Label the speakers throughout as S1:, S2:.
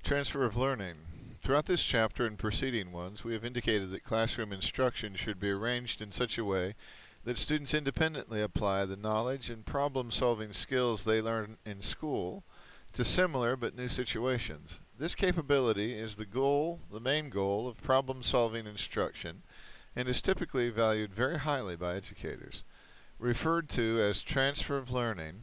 S1: Transfer of learning. Throughout this chapter and preceding ones, we have indicated that classroom instruction should be arranged in such a way that students independently apply the knowledge and problem-solving skills they learn in school to similar but new situations. This capability is the main goal of problem-solving instruction, and is typically valued very highly by educators. Referred to as transfer of learning,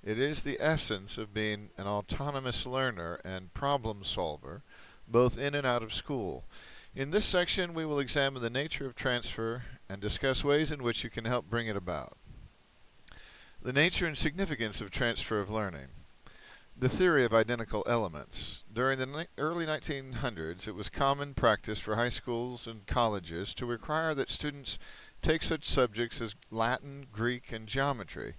S1: it is the essence of being an autonomous learner and problem solver, both in and out of school. In this section, we will examine the nature of transfer and discuss ways in which you can help bring it about. The nature and significance of transfer of learning. The theory of identical elements. During the early 1900s, it was common practice for high schools and colleges to require that students take such subjects as Latin, Greek, and geometry.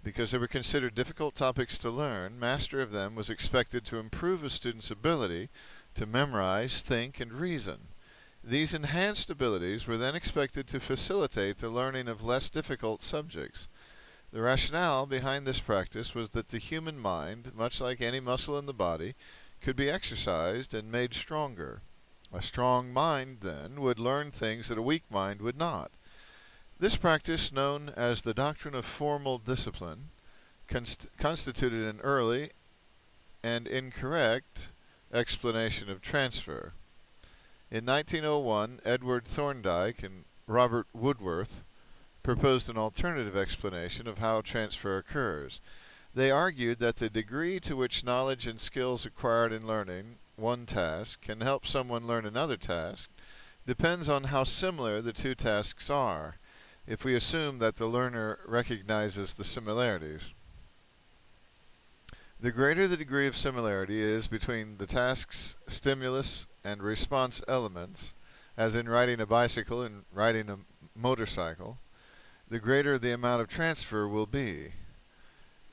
S1: Because they were considered difficult topics to learn, mastery of them was expected to improve a student's ability to memorize, think, and reason. These enhanced abilities were then expected to facilitate the learning of less difficult subjects. The rationale behind this practice was that the human mind, much like any muscle in the body, could be exercised and made stronger. A strong mind, then, would learn things that a weak mind would not. This practice, known as the doctrine of formal discipline, constituted an early and incorrect explanation of transfer. In 1901, Edward Thorndike and Robert Woodworth proposed an alternative explanation of how transfer occurs. They argued that the degree to which knowledge and skills acquired in learning one task can help someone learn another task depends on how similar the two tasks are, if we assume that the learner recognizes the similarities. The greater the degree of similarity is between the task's stimulus and response elements, as in riding a bicycle and riding a motorcycle, the greater the amount of transfer will be.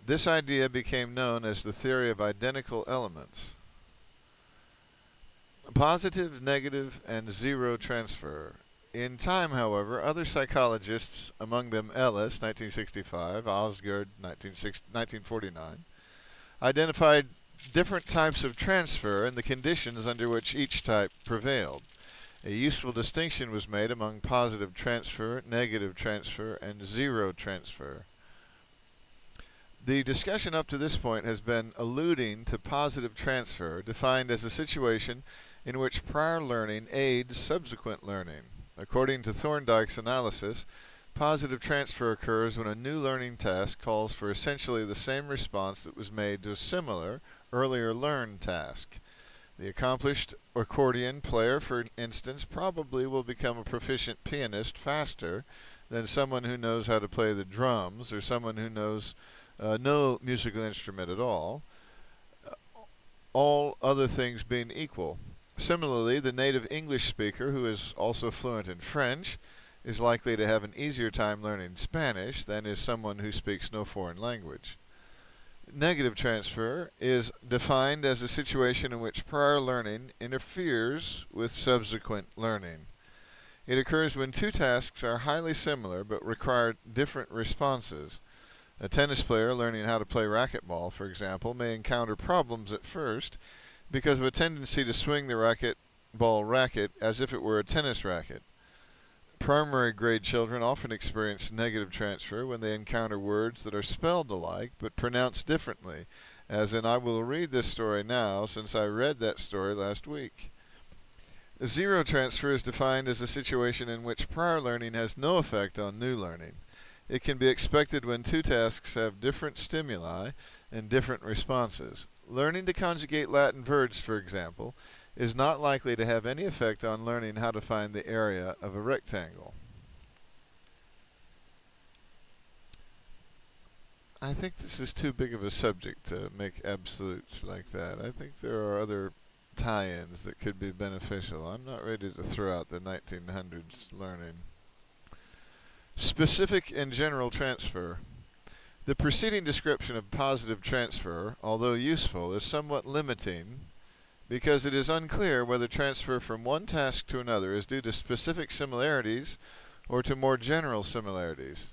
S1: This idea became known as the theory of identical elements. Positive, negative, and zero transfer. In time, however, other psychologists, among them Ellis, 1965, Osgood, 1949, identified different types of transfer and the conditions under which each type prevailed. A useful distinction was made among positive transfer, negative transfer, and zero transfer. The discussion up to this point has been alluding to positive transfer, defined as a situation in which prior learning aids subsequent learning. According to Thorndike's analysis, positive transfer occurs when a new learning task calls for essentially the same response that was made to a similar, earlier learned task. The accomplished accordion player, for instance, probably will become a proficient pianist faster than someone who knows how to play the drums or someone who knows no musical instrument at all other things being equal. Similarly, the native English speaker who is also fluent in French is likely to have an easier time learning Spanish than is someone who speaks no foreign language. Negative transfer is defined as a situation in which prior learning interferes with subsequent learning. It occurs when two tasks are highly similar but require different responses. A tennis player learning how to play racquetball, for example, may encounter problems at first because of a tendency to swing the racquetball racket as if it were a tennis racket. Primary grade children often experience negative transfer when they encounter words that are spelled alike but pronounced differently, as in I will read this story now since I read that story last week. Zero transfer is defined as a situation in which prior learning has no effect on new learning. It can be expected when two tasks have different stimuli and different responses. Learning to conjugate Latin verbs, for example, is not likely to have any effect on learning how to find the area of a rectangle. I think this is too big of a subject to make absolutes like that. I think there are other tie-ins that could be beneficial. I'm not ready to throw out the 1900s learning. Specific and general transfer. The preceding description of positive transfer, although useful, is somewhat limiting because it is unclear whether transfer from one task to another is due to specific similarities or to more general similarities.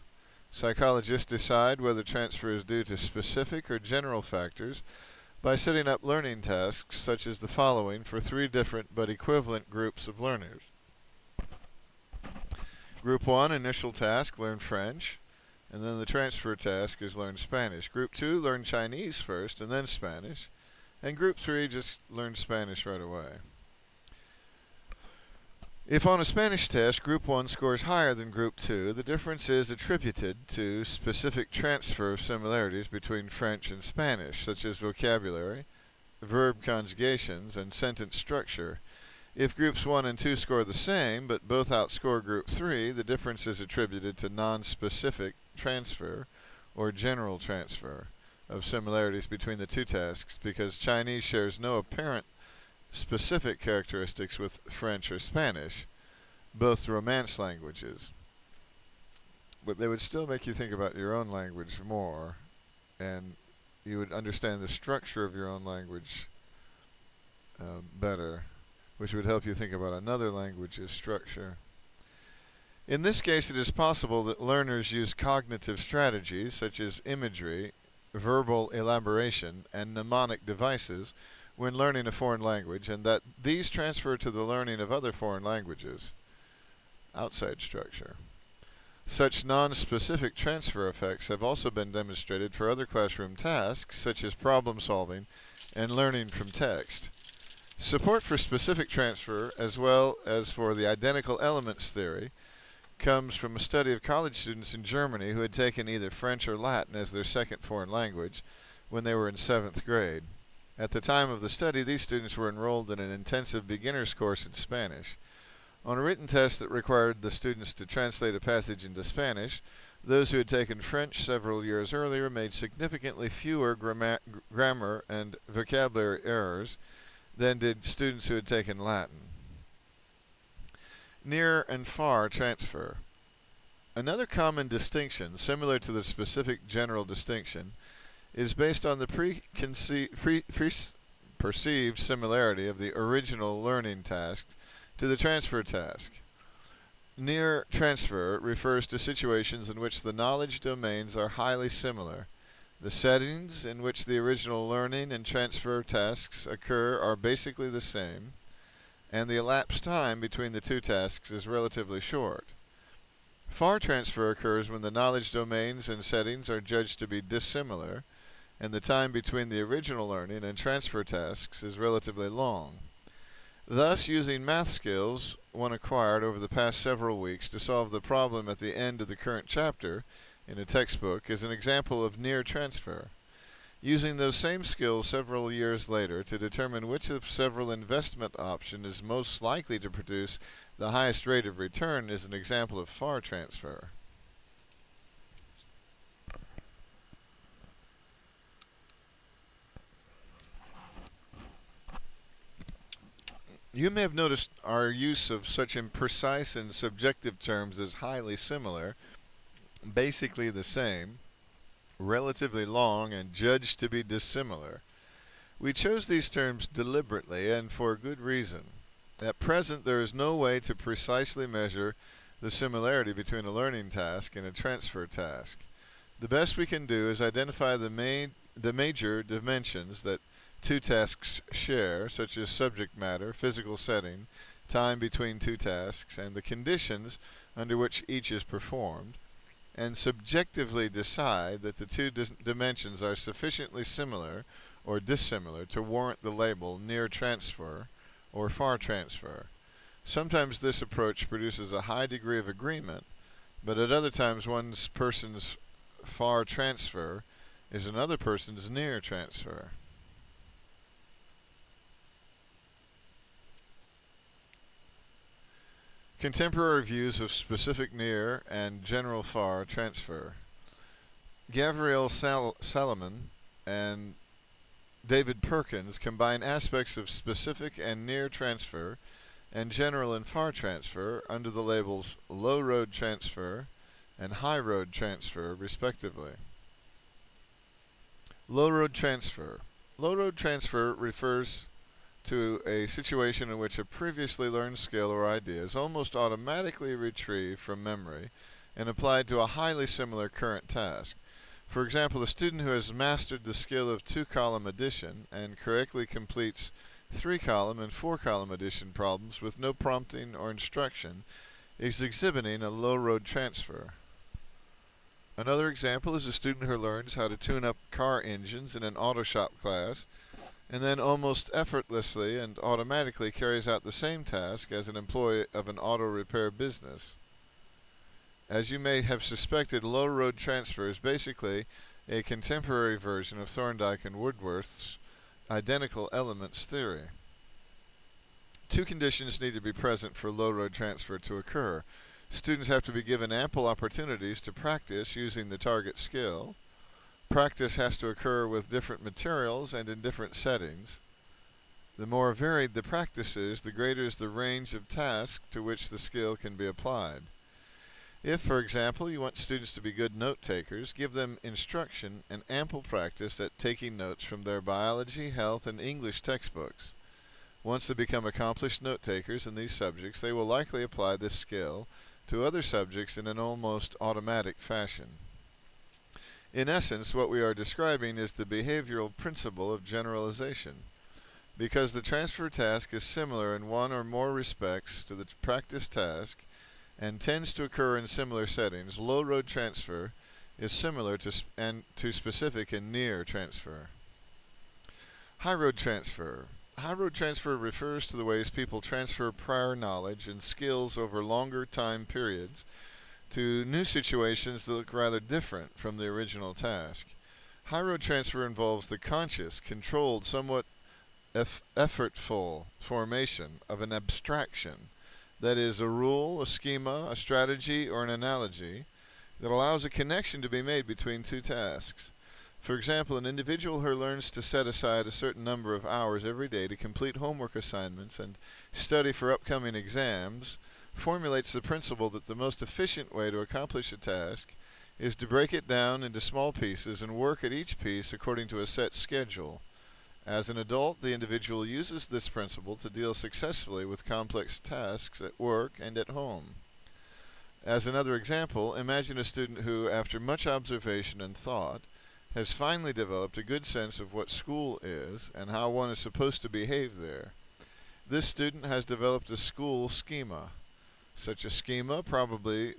S1: Psychologists decide whether transfer is due to specific or general factors by setting up learning tasks such as the following for 3 different but equivalent groups of learners. Group 1, initial task, learn French, and then the transfer task is learn Spanish. Group 2, learn Chinese first and then Spanish, and Group 3, just learn Spanish right away. If on a Spanish test Group 1 scores higher than Group 2, the difference is attributed to specific transfer of similarities between French and Spanish, such as vocabulary, verb conjugations, and sentence structure. If Groups 1 and 2 score the same, but both outscore Group 3, the difference is attributed to non-specific transfer or general transfer of similarities between the 2 tasks, because Chinese shares no apparent specific characteristics with French or Spanish, both Romance languages. But they would still make you think about your own language more, and you would understand the structure of your own language better, which would help you think about another language's structure. In this case, it is possible that learners use cognitive strategies such as imagery, verbal elaboration, and mnemonic devices when learning a foreign language, and that these transfer to the learning of other foreign languages outside structure. Such non-specific transfer effects have also been demonstrated for other classroom tasks, such as problem solving and learning from text. Support for specific transfer, as well as for the identical elements theory, comes from a study of college students in Germany who had taken either French or Latin as their second foreign language when they were in 7th grade. At the time of the study, these students were enrolled in an intensive beginner's course in Spanish. On a written test that required the students to translate a passage into Spanish, those who had taken French several years earlier made significantly fewer grammar and vocabulary errors than did students who had taken Latin. Near and far transfer. Another common distinction, similar to the specific general distinction, is based on the perceived similarity of the original learning task to the transfer task. Near transfer refers to situations in which the knowledge domains are highly similar. The settings in which the original learning and transfer tasks occur are basically the same, and the elapsed time between the 2 tasks is relatively short. Far transfer occurs when the knowledge domains and settings are judged to be dissimilar, and the time between the original learning and transfer tasks is relatively long. Thus, using math skills one acquired over the past several weeks to solve the problem at the end of the current chapter in a textbook is an example of near transfer. Using those same skills several years later to determine which of several investment options is most likely to produce the highest rate of return is an example of far transfer. You may have noticed our use of such imprecise and subjective terms as highly similar, basically the same, relatively long, and judged to be dissimilar. We chose these terms deliberately and for good reason. At present, there is no way to precisely measure the similarity between a learning task and a transfer task. The best we can do is identify the major dimensions that 2 tasks share, such as subject matter, physical setting, time between 2 tasks, and the conditions under which each is performed, and subjectively decide that the 2 dimensions are sufficiently similar or dissimilar to warrant the label near transfer or far transfer. Sometimes this approach produces a high degree of agreement, but at other times one person's far transfer is another person's near transfer. Contemporary views of specific near and general far transfer. Gabriel Salomon and David Perkins combine aspects of specific and near transfer and general and far transfer under the labels low road transfer and high road transfer, respectively. Low road transfer. Low road transfer refers to a situation in which a previously learned skill or idea is almost automatically retrieved from memory and applied to a highly similar current task. For example, a student who has mastered the skill of 2-column addition and correctly completes 3-column and 4-column addition problems with no prompting or instruction is exhibiting a low-road transfer. Another example is a student who learns how to tune up car engines in an auto shop class and then almost effortlessly and automatically carries out the same task as an employee of an auto repair business. As you may have suspected, low-road transfer is basically a contemporary version of Thorndike and Woodworth's identical elements theory. Two conditions need to be present for low-road transfer to occur. Students have to be given ample opportunities to practice using the target skill. Practice has to occur with different materials and in different settings. The more varied the practice is, the greater is the range of tasks to which the skill can be applied. If, for example, you want students to be good note takers, give them instruction and ample practice at taking notes from their biology, health, and English textbooks. Once they become accomplished note takers in these subjects, they will likely apply this skill to other subjects in an almost automatic fashion. In essence, what we are describing is the behavioral principle of generalization. Because the transfer task is similar in one or more respects to the practice task, and tends to occur in similar settings, low-road transfer is similar to specific and near transfer. High-road transfer. High-road transfer refers to the ways people transfer prior knowledge and skills over longer time periods to new situations that look rather different from the original task. High-road transfer involves the conscious, controlled, somewhat effortful formation of an abstraction, that is, a rule, a schema, a strategy, or an analogy that allows a connection to be made between two tasks. For example, an individual who learns to set aside a certain number of hours every day to complete homework assignments and study for upcoming exams formulates the principle that the most efficient way to accomplish a task is to break it down into small pieces and work at each piece according to a set schedule. As an adult, the individual uses this principle to deal successfully with complex tasks at work and at home. As another example, imagine a student who, after much observation and thought, has finally developed a good sense of what school is and how one is supposed to behave there. This student has developed a school schema. Such a schema probably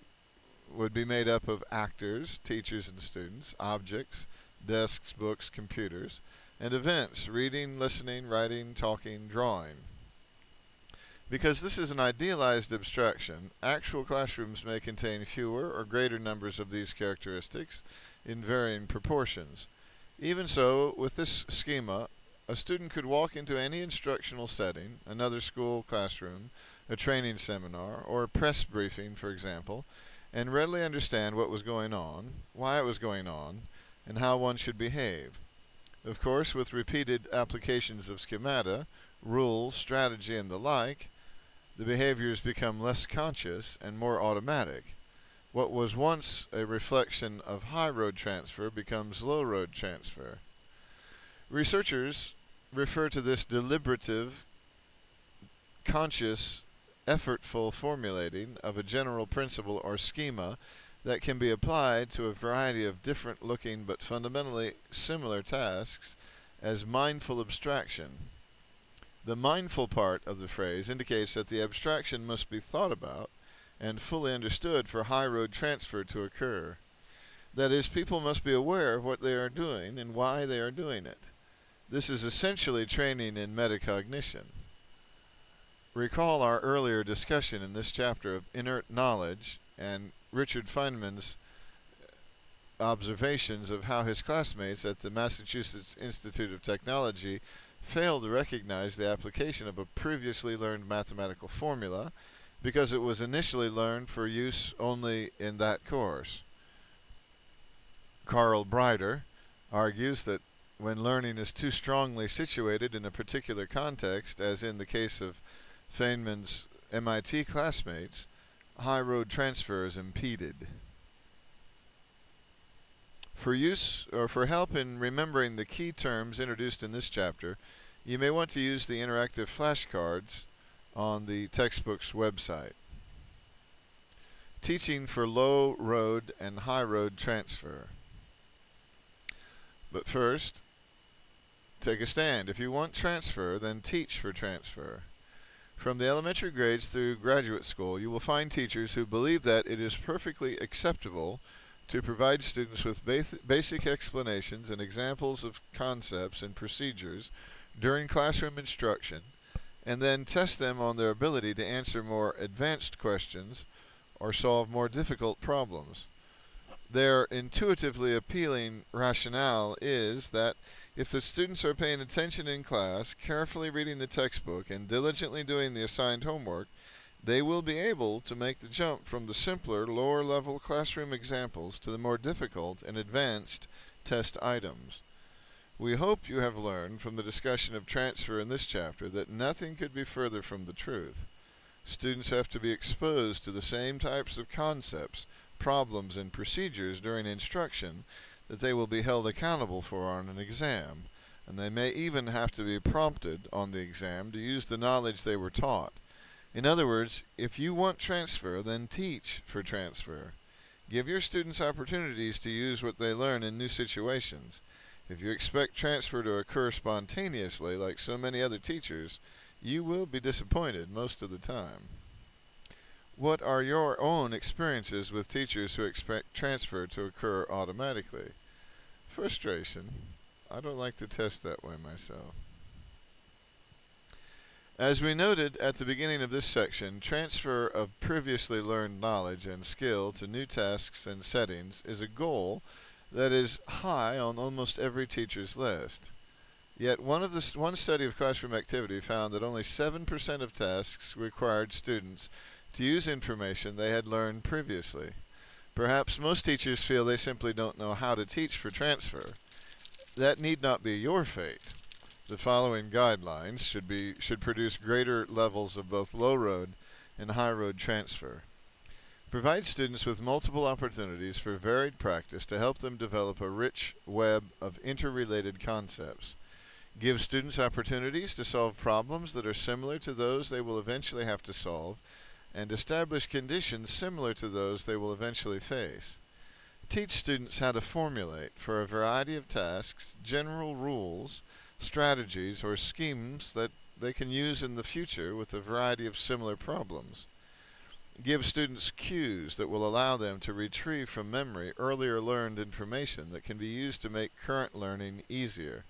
S1: would be made up of actors, teachers and students, objects, desks, books, computers, and events: reading, listening, writing, talking, drawing. Because this is an idealized abstraction, actual classrooms may contain fewer or greater numbers of these characteristics in varying proportions. Even so, with this schema, a student could walk into any instructional setting, another school classroom, a training seminar, or a press briefing, for example, and readily understand what was going on, why it was going on, and how one should behave. Of course, with repeated applications of schemata, rules, strategy, and the like, the behaviors become less conscious and more automatic. What was once a reflection of high-road transfer becomes low-road transfer. Researchers refer to this deliberative, conscious, effortful formulating of a general principle or schema that can be applied to a variety of different-looking but fundamentally similar tasks as mindful abstraction. The mindful part of the phrase indicates that the abstraction must be thought about and fully understood for high-road transfer to occur. That is, people must be aware of what they are doing and why they are doing it. This is essentially training in metacognition. Recall our earlier discussion in this chapter of inert knowledge and Richard Feynman's observations of how his classmates at the Massachusetts Institute of Technology failed to recognize the application of a previously learned mathematical formula because it was initially learned for use only in that course. Carl Breider argues that when learning is too strongly situated in a particular context, as in the case of Feynman's MIT classmates, high-road transfer is impeded. For use or for help in remembering the key terms introduced in this chapter, you may want to use the interactive flashcards on the textbook's website. Teaching for low road and high road transfer. But first, take a stand. If you want transfer, then teach for transfer. From the elementary grades through graduate school, you will find teachers who believe that it is perfectly acceptable to provide students with basic explanations and examples of concepts and procedures during classroom instruction, and then test them on their ability to answer more advanced questions or solve more difficult problems. Their intuitively appealing rationale is that if the students are paying attention in class, carefully reading the textbook, and diligently doing the assigned homework, they will be able to make the jump from the simpler, lower-level classroom examples to the more difficult and advanced test items. We hope you have learned from the discussion of transfer in this chapter that nothing could be further from the truth. Students have to be exposed to the same types of concepts, problems, and procedures during instruction that they will be held accountable for on an exam, and they may even have to be prompted on the exam to use the knowledge they were taught. In other words, if you want transfer, then teach for transfer. Give your students opportunities to use what they learn in new situations. If you expect transfer to occur spontaneously, like so many other teachers, you will be disappointed most of the time. What are your own experiences with teachers who expect transfer to occur automatically? Frustration. I don't like to test that way myself. As we noted at the beginning of this section, transfer of previously learned knowledge and skill to new tasks and settings is a goal that is high on almost every teacher's list. Yet one study of classroom activity found that only 7% of tasks required students to use information they had learned previously. Perhaps most teachers feel they simply don't know how to teach for transfer. That need not be your fate. The following guidelines should produce greater levels of both low-road and high-road transfer. Provide students with multiple opportunities for varied practice to help them develop a rich web of interrelated concepts. Give students opportunities to solve problems that are similar to those they will eventually have to solve, and establish conditions similar to those they will eventually face. Teach students how to formulate, for a variety of tasks, general rules, strategies, or schemes that they can use in the future with a variety of similar problems. Give students cues that will allow them to retrieve from memory earlier learned information that can be used to make current learning easier.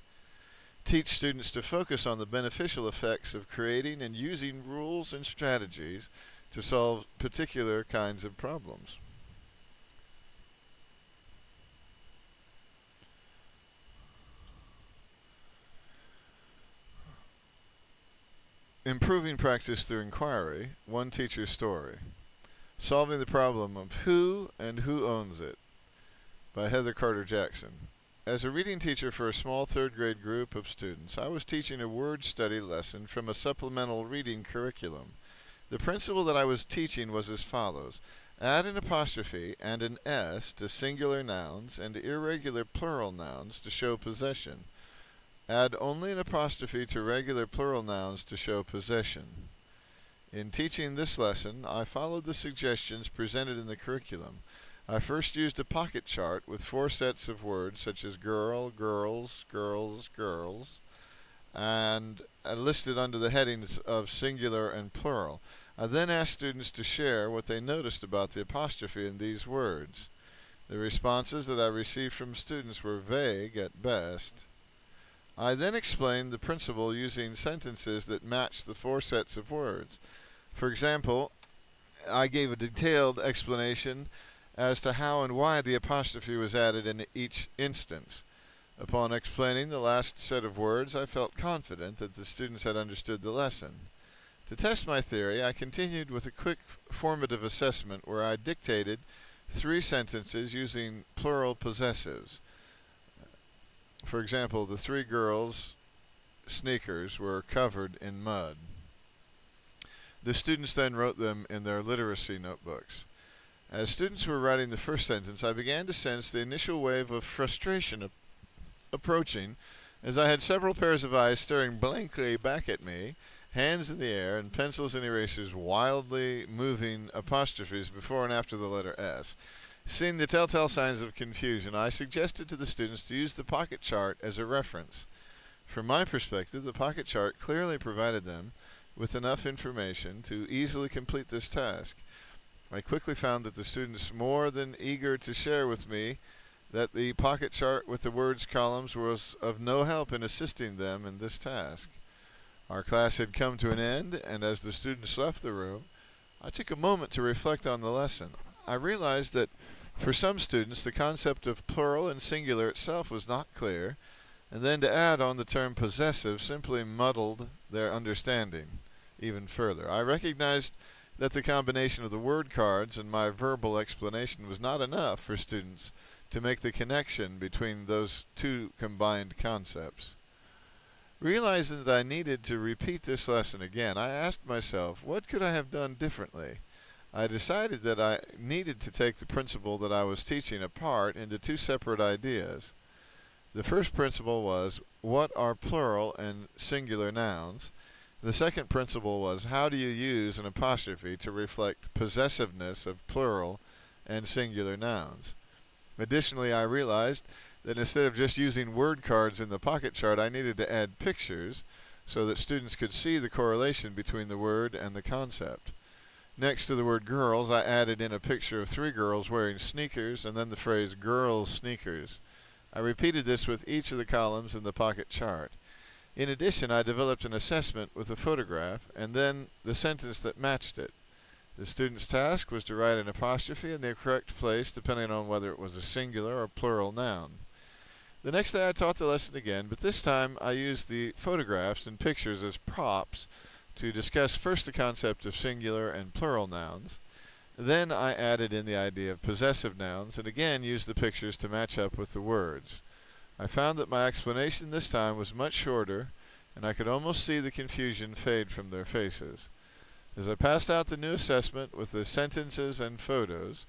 S1: Teach students to focus on the beneficial effects of creating and using rules and strategies to solve particular kinds of problems. Improving practice through inquiry, one teacher's story. Solving the problem of who and who owns it, by Heather Carter Jackson. As a reading teacher for a small third grade group of students, I was teaching a word study lesson from a supplemental reading curriculum. The principle that I was teaching was as follows. Add an apostrophe and an S to singular nouns and irregular plural nouns to show possession. Add only an apostrophe to regular plural nouns to show possession. In teaching this lesson, I followed the suggestions presented in the curriculum. I first used a pocket chart with 4 sets of words such as girl, girls, girls, girls, and listed under the headings of singular and plural. I then asked students to share what they noticed about the apostrophe in these words. The responses that I received from students were vague at best. I then explained the principle using sentences that matched the 4 sets of words. For example, I gave a detailed explanation as to how and why the apostrophe was added in each instance. Upon explaining the last set of words, I felt confident that the students had understood the lesson. To test my theory, I continued with a quick formative assessment where I dictated 3 sentences using plural possessives. For example, the 3 girls' sneakers were covered in mud. The students then wrote them in their literacy notebooks. As students were writing the first sentence, I began to sense the initial wave of frustration approaching, as I had several pairs of eyes staring blankly back at me, hands in the air, and pencils and erasers wildly moving apostrophes before and after the letter S. Seeing the telltale signs of confusion, I suggested to the students to use the pocket chart as a reference. From my perspective, the pocket chart clearly provided them with enough information to easily complete this task. I quickly found that the students more than eager to share with me that the pocket chart with the words columns was of no help in assisting them in this task. Our class had come to an end, and as the students left the room, I took a moment to reflect on the lesson. I realized that for some students, the concept of plural and singular itself was not clear, and then to add on the term possessive simply muddled their understanding even further. I recognized that the combination of the word cards and my verbal explanation was not enough for students to make the connection between those two combined concepts. Realizing that I needed to repeat this lesson again, I asked myself, what could I have done differently? I decided that I needed to take the principle that I was teaching apart into two separate ideas. The first principle was, what are plural and singular nouns? The second principle was, how do you use an apostrophe to reflect possessiveness of plural and singular nouns? Additionally, I realized that instead of just using word cards in the pocket chart, I needed to add pictures so that students could see the correlation between the word and the concept. Next to the word girls, I added in a picture of 3 girls wearing sneakers and then the phrase girls' sneakers. I repeated this with each of the columns in the pocket chart. In addition, I developed an assessment with a photograph and then the sentence that matched it. The student's task was to write an apostrophe in the correct place depending on whether it was a singular or plural noun. The next day I taught the lesson again, but this time I used the photographs and pictures as props to discuss first the concept of singular and plural nouns. Then I added in the idea of possessive nouns and again used the pictures to match up with the words. I found that my explanation this time was much shorter, and I could almost see the confusion fade from their faces. As I passed out the new assessment with the sentences and photos,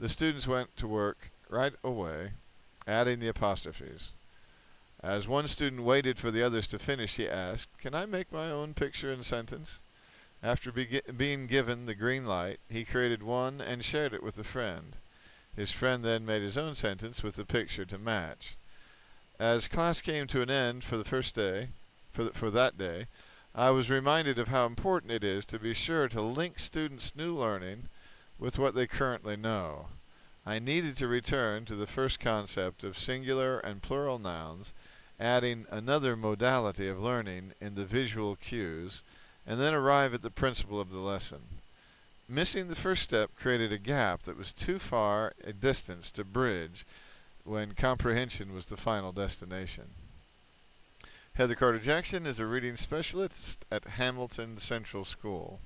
S1: the students went to work right away, adding the apostrophes. As one student waited for the others to finish, he asked, "Can I make my own picture and sentence?" After being given the green light, he created one and shared it with a friend. His friend then made his own sentence with the picture to match. As class came to an end for the first day, for that day, I was reminded of how important it is to be sure to link students' new learning with what they currently know. I needed to return to the first concept of singular and plural nouns, adding another modality of learning in the visual cues, and then arrive at the principle of the lesson. Missing the first step created a gap that was too far a distance to bridge when comprehension was the final destination. Heather Carter Jackson is a reading specialist at Hamilton Central School.